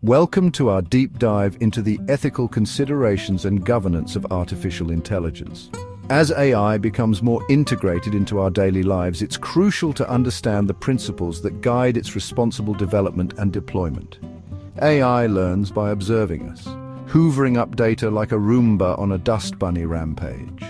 Welcome to our deep dive into the ethical considerations and governance of artificial intelligence. As AI becomes more integrated into our daily lives, it's crucial to understand the principles that guide its responsible development and deployment. AI learns by observing us, hoovering up data like a Roomba on a dust bunny rampage.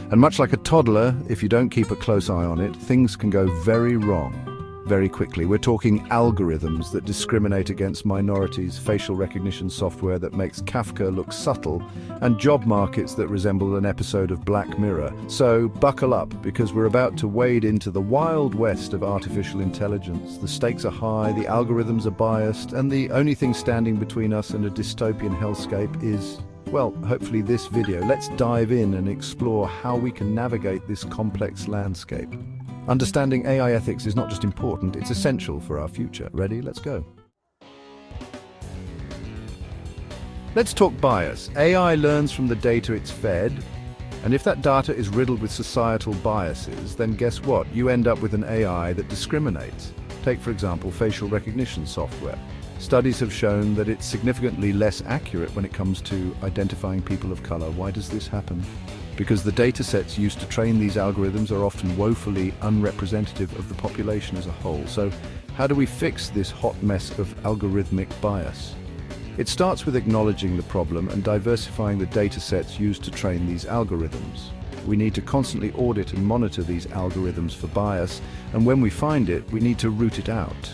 And much like a toddler, if you don't keep a close eye on it, things can go very wrong. Very quickly. We're talking algorithms that discriminate against minorities, facial recognition software that makes Kafka look subtle, and job markets that resemble an episode of Black Mirror. So buckle up, because we're about to wade into the wild west of artificial intelligence. The stakes are high, the algorithms are biased, and the only thing standing between us and a dystopian hellscape is, well, hopefully this video. Let's dive in and explore how we can navigate this complex landscape. Understanding AI ethics is not just important, it's essential for our future. Ready? Let's go. Let's talk bias. AI learns from the data it's fed, and if that data is riddled with societal biases, then guess what? You end up with an AI that discriminates. Take, for example, facial recognition software. Studies have shown that it's significantly less accurate when it comes to identifying people of color. Why does this happen? Because the data sets used to train these algorithms are often woefully unrepresentative of the population as a whole. So how do we fix this hot mess of algorithmic bias? It starts with acknowledging the problem and diversifying the data sets used to train these algorithms. We need to constantly audit and monitor these algorithms for bias, and when we find it, we need to root it out.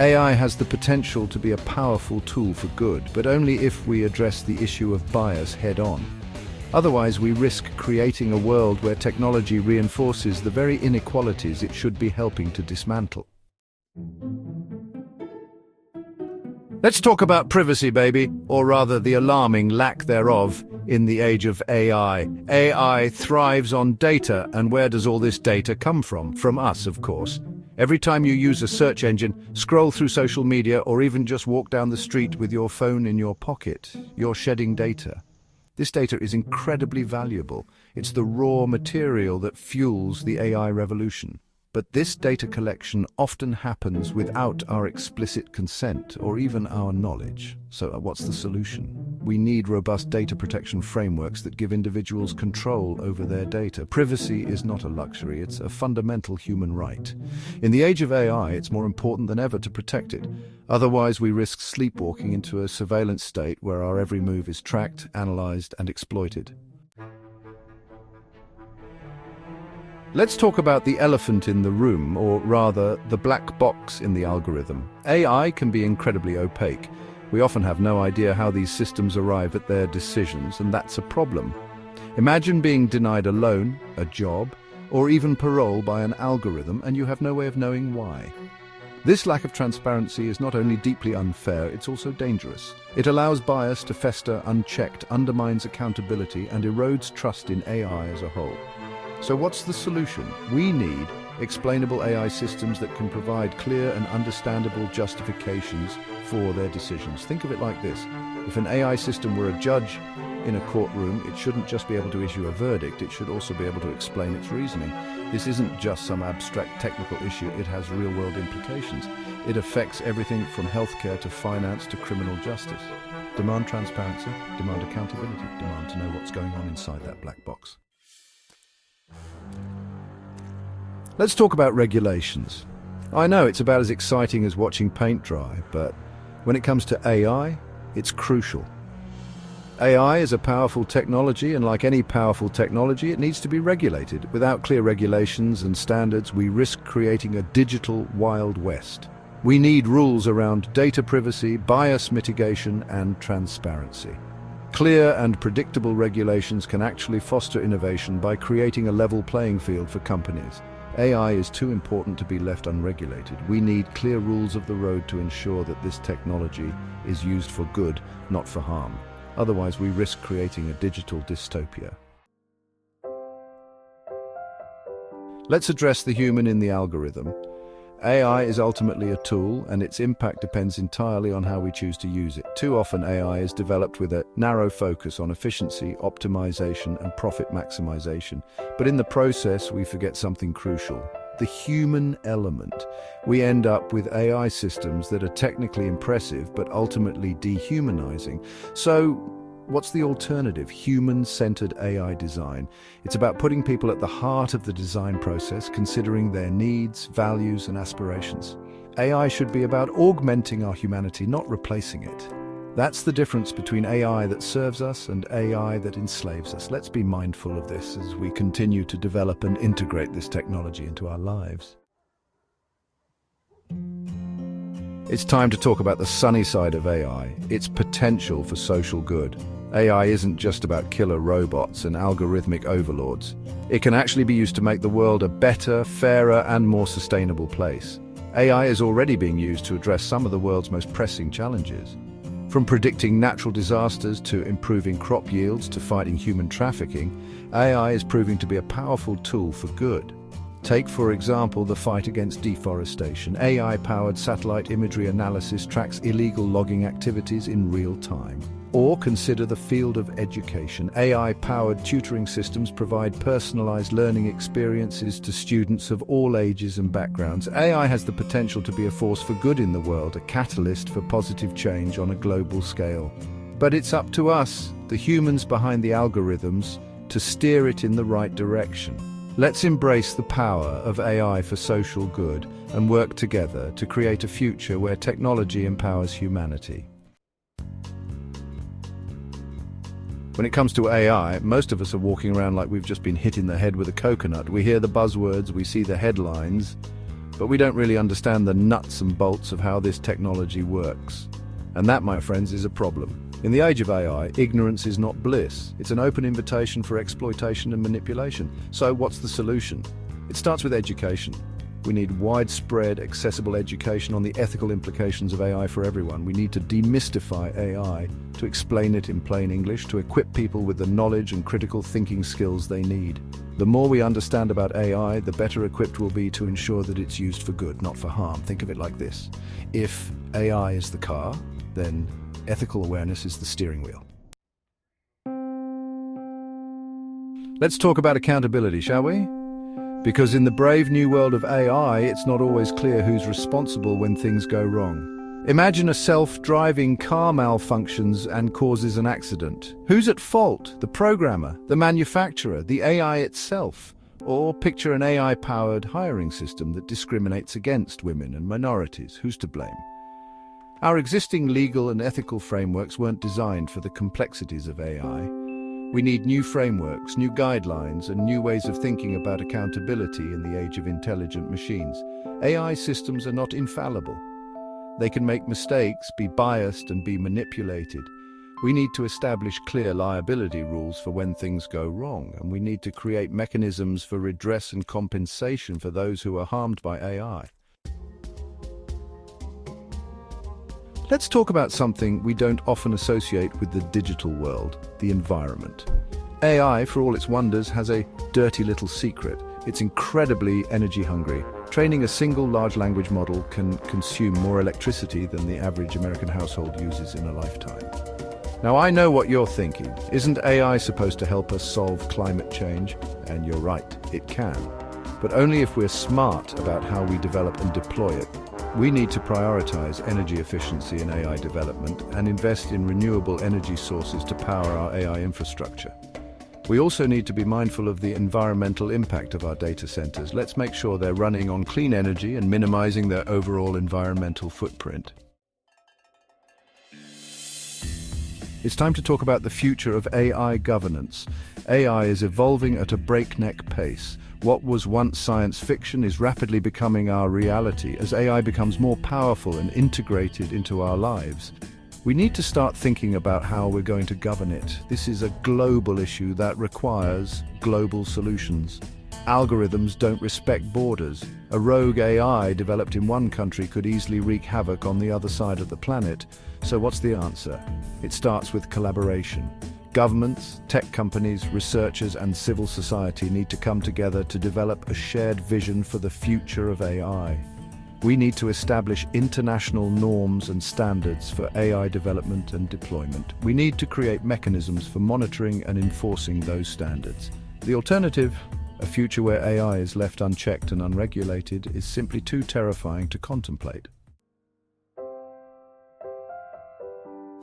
AI has the potential to be a powerful tool for good, but only if we address the issue of bias head-on. Otherwise, we risk creating a world where technology reinforces the very inequalities it should be helping to dismantle. Let's talk about privacy, baby, or rather the alarming lack thereof in the age of AI. AI thrives on data, and where does all this data come from? From us, of course. Every time you use a search engine, scroll through social media, or even just walk down the street with your phone in your pocket, you're shedding data. This data is incredibly valuable. It's the raw material that fuels the AI revolution. But this data collection often happens without our explicit consent or even our knowledge. So what's the solution? We need robust data protection frameworks that give individuals control over their data. Privacy is not a luxury, it's a fundamental human right. In the age of AI, it's more important than ever to protect it. Otherwise, we risk sleepwalking into a surveillance state where our every move is tracked, analyzed, and exploited. Let's talk about the elephant in the room, or rather, the black box in the algorithm. AI can be incredibly opaque. We often have no idea how these systems arrive at their decisions, and that's a problem. Imagine being denied a loan, a job, or even parole by an algorithm, and you have no way of knowing why. This lack of transparency is not only deeply unfair, it's also dangerous. It allows bias to fester unchecked, undermines accountability, and erodes trust in AI as a whole. So what's the solution? We need explainable AI systems that can provide clear and understandable justifications for their decisions. Think of it like this. If an AI system were a judge in a courtroom, it shouldn't just be able to issue a verdict, it should also be able to explain its reasoning. This isn't just some abstract technical issue, it has real-world implications. It affects everything from healthcare to finance to criminal justice. Demand transparency, demand accountability, demand to know what's going on inside that black box. Let's talk about regulations. I know it's about as exciting as watching paint dry, but when it comes to AI, it's crucial. AI is a powerful technology, and like any powerful technology, it needs to be regulated. Without clear regulations and standards, we risk creating a digital Wild West. We need rules around data privacy, bias mitigation, and transparency. Clear and predictable regulations can actually foster innovation by creating a level playing field for companies. AI is too important to be left unregulated. We need clear rules of the road to ensure that this technology is used for good, not for harm. Otherwise, we risk creating a digital dystopia. Let's address the human in the algorithm. AI is ultimately a tool, and its impact depends entirely on how we choose to use it. Too often, AI is developed with a narrow focus on efficiency, optimization, and profit maximization. But in the process, we forget something crucial: the human element. We end up with AI systems that are technically impressive but ultimately dehumanizing. So, what's the alternative? Human-centered AI design. It's about putting people at the heart of the design process, considering their needs, values, and aspirations. AI should be about augmenting our humanity, not replacing it. That's the difference between AI that serves us and AI that enslaves us. Let's be mindful of this as we continue to develop and integrate this technology into our lives. It's time to talk about the sunny side of AI, its potential for social good. AI isn't just about killer robots and algorithmic overlords. It can actually be used to make the world a better, fairer, and more sustainable place. AI is already being used to address some of the world's most pressing challenges. From predicting natural disasters to improving crop yields to fighting human trafficking, AI is proving to be a powerful tool for good. Take, for example, the fight against deforestation. AI-powered satellite imagery analysis tracks illegal logging activities in real time. Or consider the field of education. AI-powered tutoring systems provide personalized learning experiences to students of all ages and backgrounds. AI has the potential to be a force for good in the world, a catalyst for positive change on a global scale. But it's up to us, the humans behind the algorithms, to steer it in the right direction. Let's embrace the power of AI for social good and work together to create a future where technology empowers humanity. When it comes to AI, most of us are walking around like we've just been hit in the head with a coconut. We hear the buzzwords, we see the headlines, but we don't really understand the nuts and bolts of how this technology works. And that, my friends, is a problem. In the age of AI, ignorance is not bliss. It's an open invitation for exploitation and manipulation. So what's the solution? It starts with education. We need widespread, accessible education on the ethical implications of AI for everyone. We need to demystify AI, to explain it in plain English, to equip people with the knowledge and critical thinking skills they need. The more we understand about AI, the better equipped we'll be to ensure that it's used for good, not for harm. Think of it like this. If AI is the car, then ethical awareness is the steering wheel. Let's talk about accountability, shall we? Because in the brave new world of AI, it's not always clear who's responsible when things go wrong. Imagine a self-driving car malfunctions and causes an accident. Who's at fault? The programmer, the manufacturer, the AI itself? Or picture an AI-powered hiring system that discriminates against women and minorities. Who's to blame? Our existing legal and ethical frameworks weren't designed for the complexities of AI. We need new frameworks, new guidelines, and new ways of thinking about accountability in the age of intelligent machines. AI systems are not infallible. They can make mistakes, be biased, and be manipulated. We need to establish clear liability rules for when things go wrong, and we need to create mechanisms for redress and compensation for those who are harmed by AI. Let's talk about something we don't often associate with the digital world, the environment. AI, for all its wonders, has a dirty little secret. It's incredibly energy hungry. Training a single large language model can consume more electricity than the average American household uses in a lifetime. Now, I know what you're thinking. Isn't AI supposed to help us solve climate change? And you're right, it can. But only if we're smart about how we develop and deploy it. We need to prioritize energy efficiency in AI development and invest in renewable energy sources to power our AI infrastructure. We also need to be mindful of the environmental impact of our data centers. Let's make sure they're running on clean energy and minimizing their overall environmental footprint. It's time to talk about the future of AI governance. AI is evolving at a breakneck pace. What was once science fiction is rapidly becoming our reality as AI becomes more powerful and integrated into our lives. We need to start thinking about how we're going to govern it. This is a global issue that requires global solutions. Algorithms don't respect borders. A rogue AI developed in one country could easily wreak havoc on the other side of the planet. So what's the answer? It starts with collaboration. Governments, tech companies, researchers, and civil society need to come together to develop a shared vision for the future of AI. We need to establish international norms and standards for AI development and deployment. We need to create mechanisms for monitoring and enforcing those standards. The alternative? A future where AI is left unchecked and unregulated is simply too terrifying to contemplate.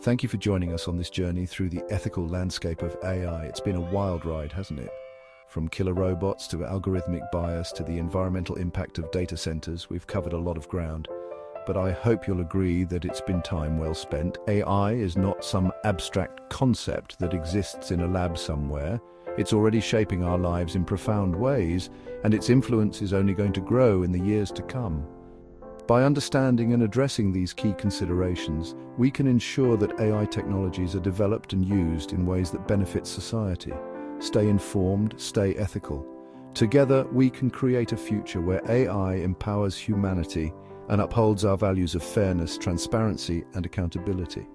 Thank you for joining us on this journey through the ethical landscape of AI. It's been a wild ride, hasn't it? From killer robots to algorithmic bias to the environmental impact of data centers, we've covered a lot of ground. But I hope you'll agree that it's been time well spent. AI is not some abstract concept that exists in a lab somewhere. It's already shaping our lives in profound ways, and its influence is only going to grow in the years to come. By understanding and addressing these key considerations, we can ensure that AI technologies are developed and used in ways that benefit society. Stay informed, stay ethical. Together, we can create a future where AI empowers humanity and upholds our values of fairness, transparency, and accountability.